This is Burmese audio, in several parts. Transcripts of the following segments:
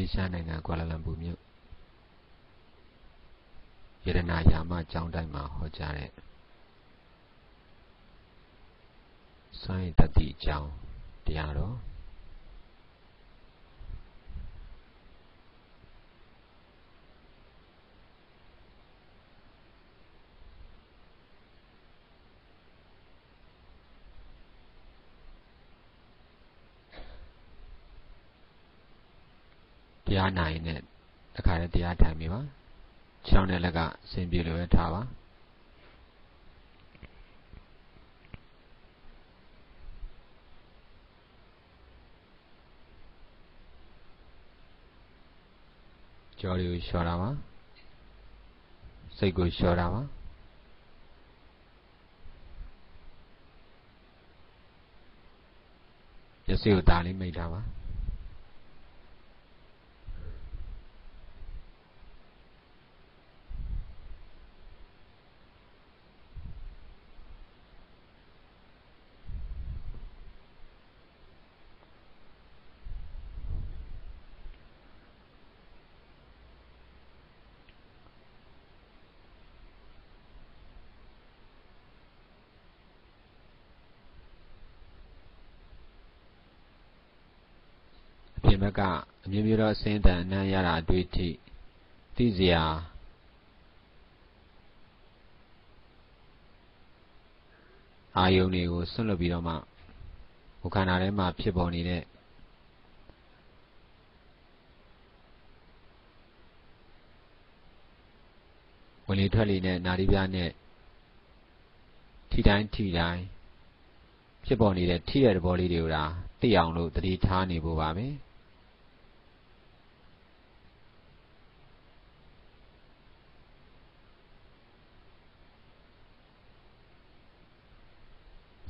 လေးရှားနိုင်ငံကွာလာလမ်ပူမြို့ရတနာယာမကျောင်းတိုင်းမှာဟောကြားတဲ့စွမ်းရည်တတိအကြောင်းတရားတော်တရားနိုင်နဲ့တခါတည်းတရားထိုင်ပြီပါချောင်းနဲ့လက်ကဆင်ပြေလို့ရထားပါကြော်ရီကိုလျှော်တာပါစိတ်ကိုလျှော်တာပါမျက်စိကိုဒါလေးမိတ်တာပါပြင်ဘက်ကအမျိုးမျိုးသောအစင်းတန်အနံ့ရတာအတွေ့အထိသိစရာအာယုန်တွေကိုဆွန့်လွတ်ပြီးတော့မှဟိုခန္ဓာထဲမှာဖြစ်ပေါ်နေတဲ့ဝင်လေထွက်လေနဲ့နာရီပြားနဲ့ထိတိုင်းဖြစ်ပေါ်နေတဲ့ထိတဲ့သဘောလေးတွေကိုသိအောင်လို့သတိထားနေဖို့ပါပဲ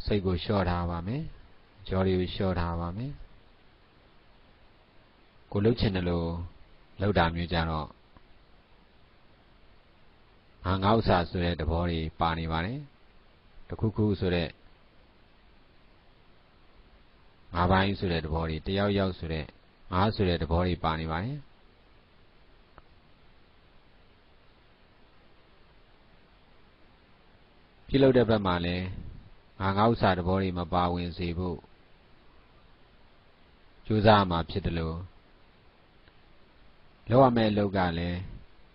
စိတ်ကိုလျှော့ထားပါမယ်ကြော်တွေကိုလျှော့ထားပါမယ်ကိုလှုပ်ချင်တယ်လို့လှုပ်တာမျိုးကြတော့ငါဥစ္စာဆိုတဲ့သဘောတွေပါနေပါတယ်တခုခုဆိုတဲ့ငါးပိုင်းဆိုတဲ့သဘောတွေတယောက်ယောက်ဆိုတဲ့ငါးဆိုတဲ့သဘောတွေပါနေပါတယ်ပြုလုပ်တဲ့ဘက်မှာလည်းငါဥစ္စာသဘောတွေမပါဝင်စေဖို့ကြိုးစားမှာဖြစ်တယ်လို့လောက်ရမယ့်အလုပ်ကလည်း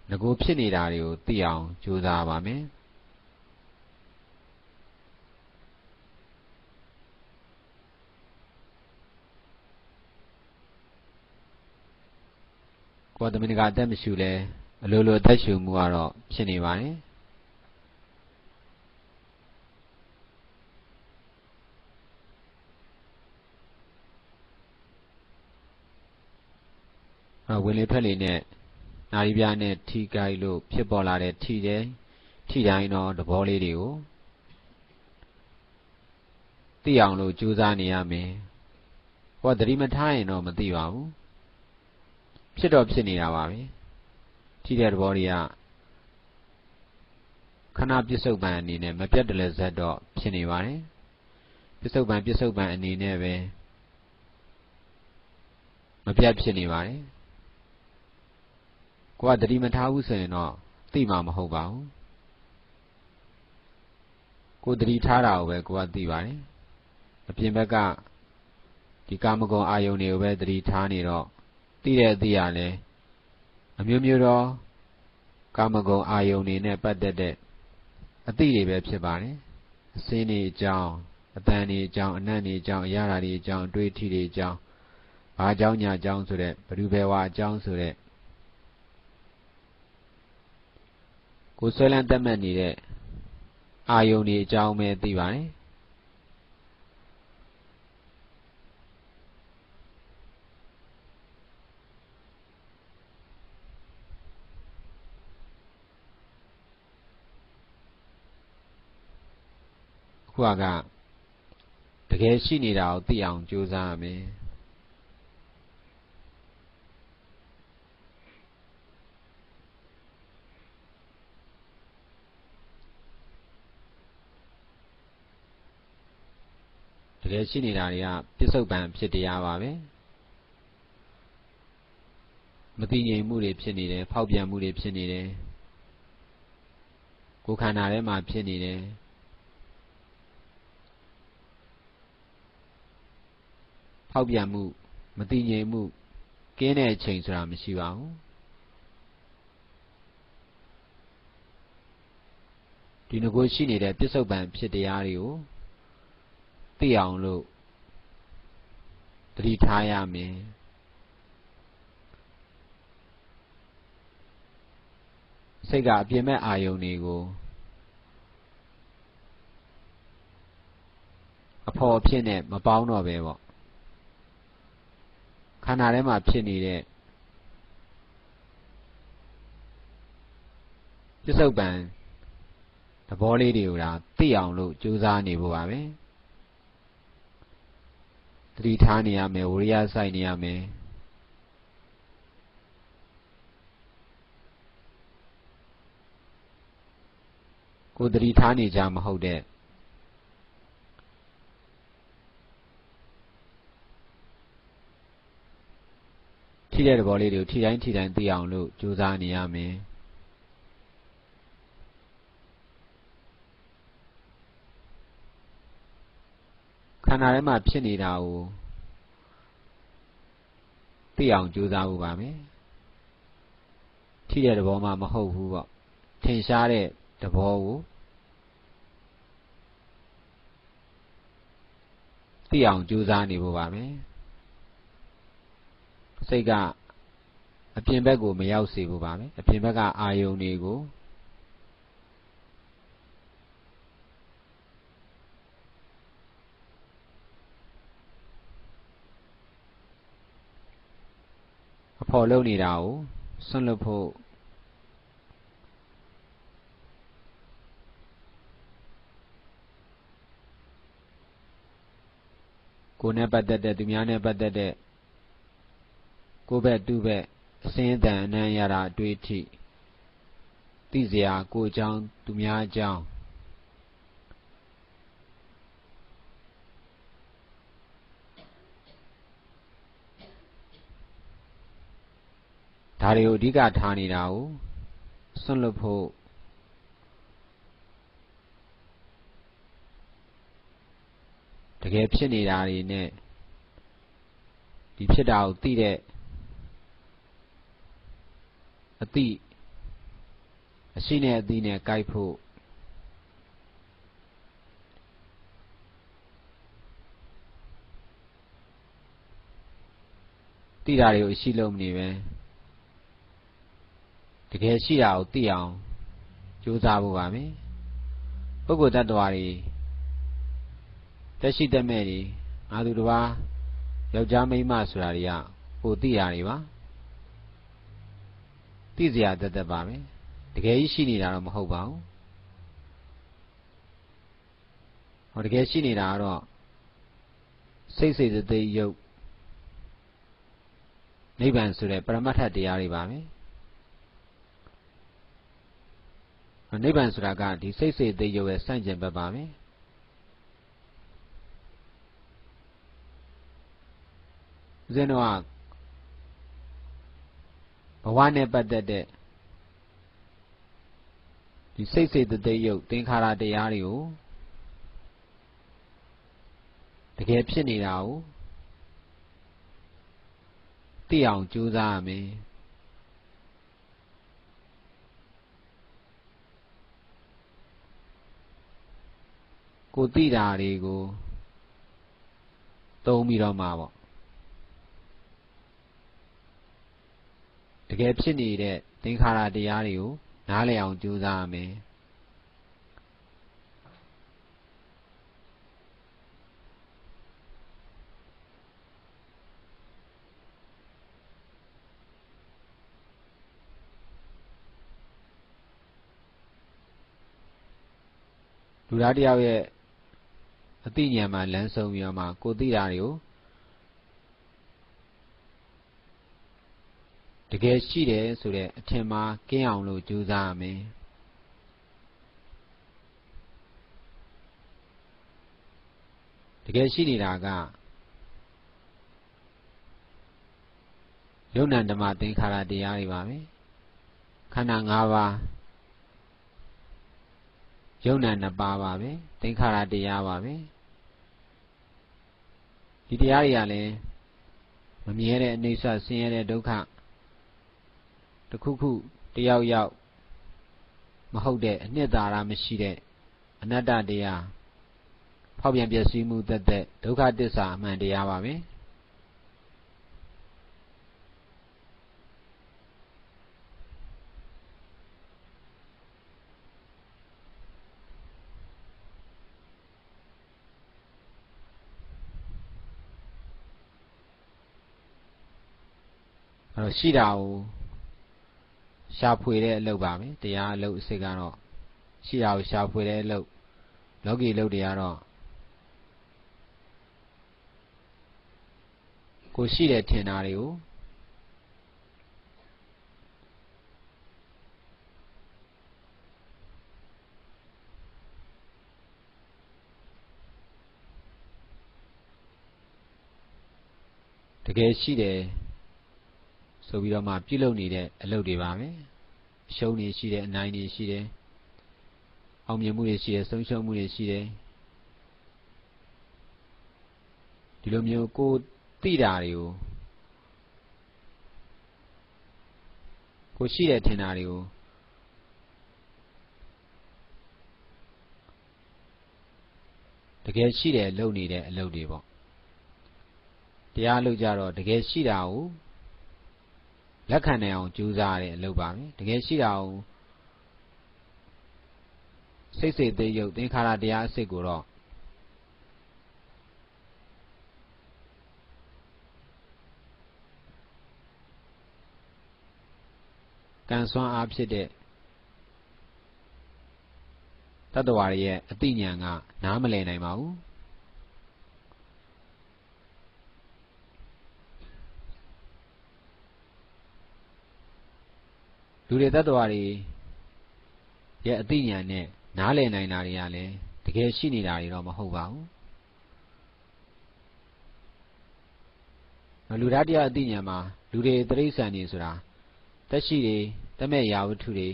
ငကိုဖြစ်နေတာတွေကိုသိအောင်ကြိုးစားပါမယ်ကိုယ်သမီးကအသက်မရှူလဲအလိုလိုအသက်ရှူမှုကတော့ဖြစ်နေပါတယ်ဝင်လေထွက်လေနဲ့နာရီပြားနဲ့ထိကိုက်လို့ဖြစ်ပေါ်လာတဲ့ထိတိုင်းတော့သဘောလေးတွေကိုသိအောင်လို့ကြိုးစားနေရမယ်ဟောသတိမထားရင်တော့မသိပါဘူးဖြစ်တော့ဖြစ်နေတာပါပဲထိတဲ့သဘောတွေကခဏပစ္စုပန်အနေနဲ့မပြတ်တလဲဇက်တော့ဖြစ်နေပါတယ်ပစ္စုပန်အနေနဲ့ပဲမပြတ်ဖြစ်နေပါတယ်ကိုကသတိမထားဘူးဆိုရင်တော့သိမှာမဟုတ်ပါဘူးကိုသတိထားတာကိုပဲကိုကသိပါတယ်အပြင်ဘက်ကဒီကာမဂုဏ်အာယုန်တွေကိုပဲသတိထားနေတော့သိတဲ့အသိရလဲအမျိုးမျိုးသောကာမဂုဏ်အာယုန်တွေနဲ့ပတ်သက်တဲ့အသိတွေပဲဖြစ်ပါတယ်အစင်းတွေအကြောင်းအတန်တွေအကြောင်းအနံ့တွေအကြောင်းအရာတွေအကြောင်းအတွေ့အထိတွေအကြောင်းဘာအကြောင်းညာအကြောင်းဆိုတဲ့ဘယ်သူဘယ်ဝါအကြောင်းဆိုတဲ့ကိုဆွဲလန်းတတ်မှတ်နေတဲ့အာယုန်တွေအကြောင်းပဲသိပါတယ်ခုကတကယ်ရှိနေတာကိုသိအောင်ကြိုးစားရမယ်တကယ်ရှိနေတာတွေကပစ္စုပန်ဖြစ်တရားပါပဲ မတည်ငြိမ်မှုတွေဖြစ်နေတယ်ဖောက်ပြန်မှုတွေဖြစ်နေတယ်ကိုယ်ခန္ဓာထဲမှာဖြစ်နေတယ်ဖောက်ပြန်မှုမတည်ငြိမ်မှုကင်းတဲ့အချိန်ဆိုတာမရှိပါဘူးဒီငကိုရှိနေတဲ့ပြစ္ဆုတ်ပံဖြစ်တရားတွေကိုသိအောင်လို့သတိထားရမယ်စိတ်ကအပြင်မဲ့အာယုန်တွေကိုအဖော်အဖြစ်နဲ့မပေါင်းတော့ပဲပေါ့ခန္ဓာထဲမှာဖြစ်နေတဲ့ပြစ္ဆုတ်ပံသဘောလေးတွေကိုဒါသိအောင်လို့ကြိုးစားနေဖို့ပါပဲသတိထားနေရမယ်ဝိရိယစိုက်နေရမယ်ကိုယ်သတိထားနေကြမဟုတ်တဲ့ထိတဲ့သဘောလေးတွေကိုထိတိုင်းသိအောင်လို့ကြိုးစားနေရမယ်ခန္ဓာထဲမှာဖြစ်နေတာကိုသိအောင်ကြိုးစားဖို့ပါမယ်ထိတဲ့သဘောမှမဟုတ်ဘူးပေါ့ထင်ရှားတဲ့သဘောကိုသိအောင်ကြိုးစားနေဖို့ပါမယ်စိတ်ကအပြင်ဘက်ကိုမရောက်စေဖို့ပါပဲအပြင်ဘက်ကအာယုန်တွေကိုအဖော်လုပ်နေတာကိုဆွန့်လွတ်ဖို့ကိုယ်နဲ့ပတ်သက်တဲ့သူများနဲ့ပတ်သက်တဲ့ကိုယ်ဘက်သူ့ဘက်အစင်းအတန်အနံ့ရတာအတွေ့အထိသိစရာကိုယ်အကြောင်းသူများအကြောင်းဒါတွေကိုအဓိကထားနေတာကိုဆွန့်လွတ်ဖို့တကယ်ဖြစ်နေတာတွေနဲ့ဒီဖြစ်တာကိုသိတဲ့အသိအရှိနဲ့အသိနဲ့ကိုက်ဖို့သိတာတွေကိုအရှိလို့မနေပဲတကယ်ရှိတာကိုသိအောင်ကြိုးစားဖို့ပါမယ်ပုဂ္ဂိုလ်တ attva တွေတက်ရှိတတ်မဲ့တွေငါသူတစ်ပါးယောက်ျားမိန်းမဆိုတာတွေကကိုသိတာတွေပါသိစရာတတ်ပါမယ်တကယ်ကြီးရှိနေတာတော့မဟုတ်ပါဘူးဟောတကယ်ရှိနေတာကတော့စိတ်စေတသိက်ယုတ်နိဗ္ဗာန်ဆိုတဲ့ပရမတ္ထတရားတွေပါပဲနိဗ္ဗာန်ဆိုတာကဒီစိတ်စေတသိက်ယုတ်ရဲ့ဆန့်ကျင်ဘက်ပါပဲဦးဇင်းတို့ကဘဝနဲ့ပတ်သက်တဲ့ဒီစိတ်စေတသိက်ယုတ်သင်္ခါရတရားတွေကိုတကယ်ဖြစ်နေတာကိုသိအောင်ကြိုးစားရမယ်ကိုသိတာတွေကိုသုံးပြီးတော့မှာပေါ့တကယ်ဖြစ်နေတဲ့သင်္ခါရတရားတွေကိုနားလည်အောင်ကြိုးစားရမယ်လူသားတယောက်ရဲ့အသိဉာဏ်မှာလမ်းဆုံးပြီးတော့မှကိုသိတာတွေကိုတကယ်ရှိတယ်ဆိုတဲ့အထင်မှာကင်းအောင်လို့ကြိုးစားရမယ်တကယ်ရှိနေတာက ယုံ nant ဓမ္မသင်္ခါရတရားတွေပါပဲခန္ဓာ၅ပါးယုံ nant 2ပါးပါပဲသင်္ခါရတရားပါပဲဒီတရားတွေကလည်းမမြဲတဲ့အနိစ္စဆင်းရဲတဲ့ဒုက္ခတစ်ခုခုတယောက်ယောက်မဟုတ်တဲ့အနှစ်သာရမရှိတဲ့အနတ္တတရားဖောက်ပြန်ပျက်စီးမှုသက်သက်ဒုက္ခသစ္စာအမှန်တရားပါပဲအဲ့တော့ရှိတာကိုရှာဖွေတဲ့အလုပ်ပါပဲတရားအလုပ်အစစ်ကတော့ရှိတာကိုရှာဖွေတဲ့အလုပ်လောကီအလုပ်တွေကတော့ကိုရှိတယ်ထင်တာတွေကိုတကယ်ရှိတယ်ဆိုပြီးတော့မှပြုလုပ်နေတဲ့အလုပ်တွေပါပဲအရှုံးတွေရှိတယ်အနိုင်တွေရှိတယ်အောင်မြင်မှုတွေရှိတယ်ဆုံးရှုံးမှုတွေရှိတယ်ဒီလိုမျိုးကိုသိတာတွေကိုရှိတယ်ထင်တာတွေကိုတကယ်ရှိတယ်လုပ်နေတဲ့အလုပ်တွေပေါ့တရားလုပ်ကြတော့တကယ်ရှိတာကိုလက်ခံနိုင်အောင်ကြိုးစားတဲ့အလုပ်ပါပဲတကယ်ရှိတာကိုစိတ်စိတ်သိယုတ်သင်္ခါရတရားအစစ်ကိုတော့ကံစွမ်းအားဖြစ်တဲ့တတ္တဝါရဲ့အသိဉာဏ်ကနားမလည်နိုင်ပါဘူးလူတွေတ attva တွေရဲ့အသိဉာဏ်နဲ့နားလည်နိုင်တာတွေကလည်းတကယ်ရှိနေတာတွေတော့မဟုတ်ပါဘူးလူသားတရားအသိဉာဏ်မှာလူတွေတိရစ္ဆာန်တွေဆိုတာတက်ရှိတွေတမဲ့ရာဝတ္ထုတွေ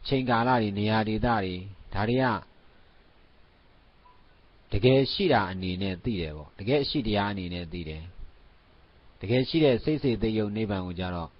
ချိန်ကာလတွေနေရာဒေသတွေဒါတွေကတကယ်ရှိတာအနေနဲ့သိတယ်ပေါ့တကယ်ရှိတရားအနေနဲ့သိတယ်တကယ်ရှိတဲ့စိတ်စိတ်သိယုံနိဗ္ဗာန်ကိုကြတော့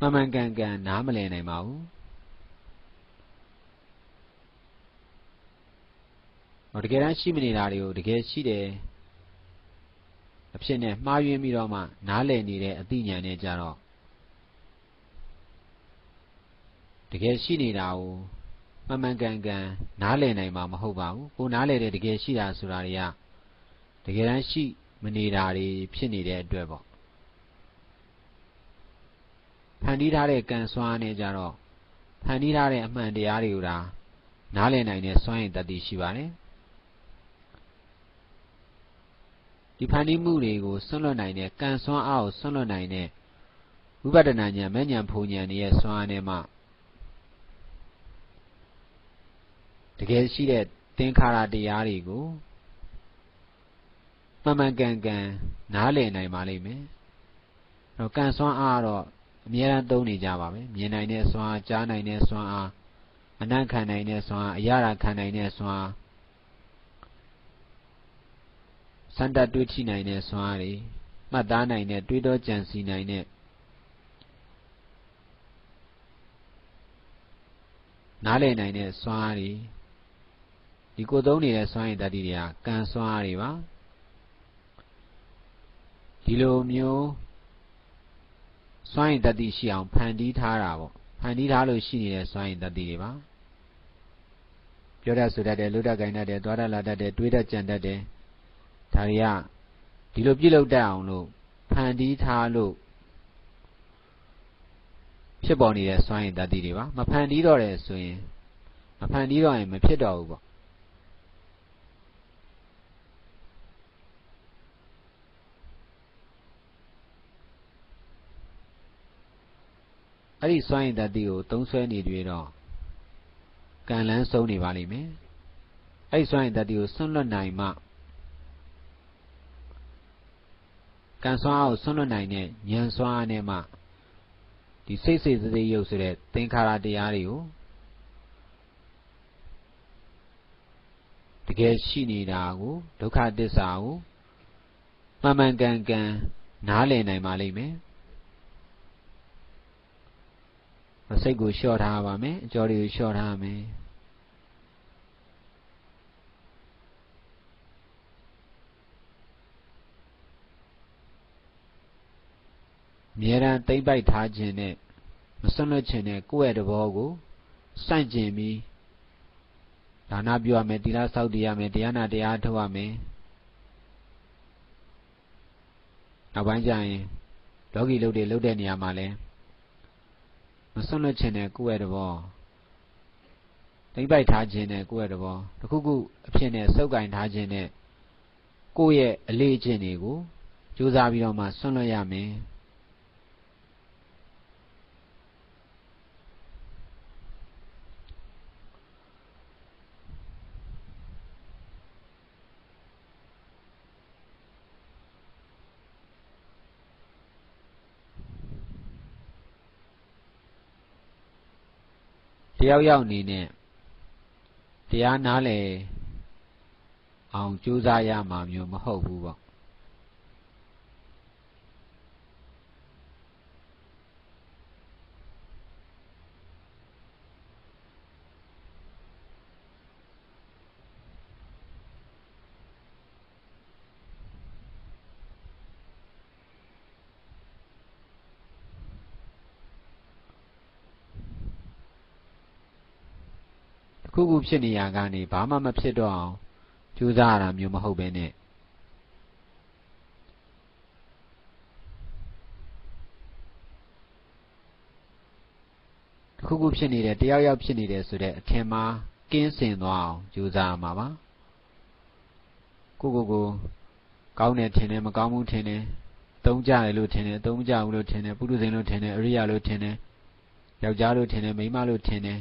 မှန်မှန်ကန်ကန်နားမလည်နိုင်ပါဘူးတကယ်တမ်းရှိမနေတာတွေကိုတကယ်ရှိတယ်အဖြစ်နဲ့မှားယွင်းပြီးတော့မှနားလည်နေတဲ့အသိဉာဏ်နဲ့ကြတော့တကယ်ရှိနေတာကိုမှန်မှန်ကန်ကန်နားလည်နိုင်မှာမဟုတ်ပါဘူးကိုနားလည်တဲ့တကယ်ရှိတာဆိုတာတွေကတကယ်တမ်းရှိမနေတာတွေဖြစ်နေတဲ့အတွက်ပေါ့ဖန်တီးထားတဲ့ကံစွမ်းနဲ့ကြတော့ဖန်တီးထားတဲ့အမှန်တရားတွေကိုဒါနားလည်နိုင်တဲ့စွမ်းရည်တတ္တိရှိပါတယ်ဒီဖန်တီးမှုတွေကိုဆွံ့လွတ်နိုင်တဲ့ကံစွမ်းအားကိုဆွံ့လွတ်နိုင်တဲ့ဝိပဿနာဉာဏ်မဲ့ဉာဏ်ဖူဉာဏ်ရဲ့စွမ်းအားနဲ့မှတကယ်ရှိတဲ့သင်္ခါရတရားတွေကိုမှန်မှန်ကန်ကန်နားလည်နိုင်ပါလိမ့်မယ်ကံစွမ်းအားတော့အမြဲတမ်းသုံးနေကြပါပဲမြင်နိုင်တဲ့စွမ်းအားကြားနိုင်တဲ့စွမ်းအားအနံ့ခံနိုင်တဲ့စွမ်းအားအရာခံနိုင်တဲ့စွမ်းအားစန္ဒတွေးထိနိုင်တဲ့စွမ်းအားတွေမှတ်သားနိုင်တဲ့တွေးတောကြံစည်နိုင်တဲ့နားလည်နိုင်တဲ့စွမ်းအားတွေဒီကိုသုံးနေတဲ့စွမ်းရည်တတ္တိတွေကကံစွမ်းအားတွေပါဒီလိုမျိုးစွမ်းရည်တတ္တိရှိအောင်ဖန်တီးထားတာပေါ့ဖန်တီးထားလို့ရှိနေတဲ့စွမ်းရည်တတ္တိတွေပါပြောတတ်ဆိုတတ်တယ်လုပ်တတ်ကိုင်တတ်တယ်သွားတတ်လာတတ်တယ်တွေးတတ်ကြံတတ်တယ်ဒါတွေကဒီလိုပြုလုပ်တတ်အောင်လို့ဖန်တီးထားလို့ဖြစ်ပေါ်နေတဲ့စွမ်းရည်တတ္တိတွေပါမဖန်တီးတော့တယ်ဆိုရင်မ ဖန်တီးတော့ရင်မဖြစ်တော့ဘူးပေါ့အဲ့ဒီစွမ်းရည်တတိကိုသုံးဆွဲနေတွေ့တော့ကံလန်းဆုံးနေပါလိမ့်မယ်အဲ့ဒီစွမ်းရည်တတိကိုဆွန့်လွတ်နိုင်မှကံစွမ်းအားကိုဆွန့်လွတ်နိုင်တဲ့ဉာဏ်စွမ်းအားနဲ့မှဒီစိတ်စိတ်စိတ်ရုပ်ဆိုတဲ့သင်္ခါရတရားတွေကိုတကယ်ရှိနေတာကိုဒုက္ခသစ္စာကိုမှန်မှန်ကန်ကန်နားလည်နိုင်ပါလိမ့်မယ်စိတ်ကိုလျှော့ထားပါမယ်အကြောတွေကိုလျှော့ထားမယ်အမြဲတမ်းသိမ့်ပိုက်ထားခြင်းနဲ့မစွန့်လွတ်ခြင်းနဲ့ကိုယ့်ရဲ့တဘောကိုစန့်ကျင်ပြီးဒါနပြုရမယ်သီလဆောက်တည်ရမယ်တရားနာတရားထုတ်ရမယ်နောက်ပိုင်းကျရင်လောကီလုပ်တဲ့နေရာမှာလဲမစွန့်လွတ်ခြင်းနဲ့ကိုယ့်ရဲ့တဘောသိမ့်ပိုက်ထားခြင်းနဲ့ကိုယ့်ရဲ့တဘောတစ်ခုခုအဖြစ်နဲ့စုပ်ကင်ထားခြင်းနဲ့ကိုယ့်ရဲ့အလေးအကျင့်တွေကိုကြိုးစားပြီးတော့မှစွန့်လွတ်ရမယ်တယောက်ယောက်အနေနဲ့တရားနားလည်အောင်ကြိုးစားရမှာမျိုးမဟုတ်ဘူးပေါ့ခုခုဖြစ်နေရကနေဘာမှမဖြစ်တော့အောင်ကြိုးစားရတာမျိုးမဟုတ်ပဲနဲ့ခုခုဖြစ်နေတယ်တယောက်ယောက်ဖြစ်နေတယ်ဆိုတဲ့အထင်မှာကင်းစင်သွားအောင်ကြိုးစားရမှာပါကိုကောင်းတယ်ထင်တယ်မကောင်းဘူးထင်တယ်သုံးကြတယ်လို့ထင်တယ်သုံးမကြဘူးလို့ထင်တယ်ပုထုဇဉ်လို့ထင်တယ်အရိယာလို့ထင်တယ်ယောက်ျားလို့ထင်တယ်မိန်းမလို့ထင်တယ်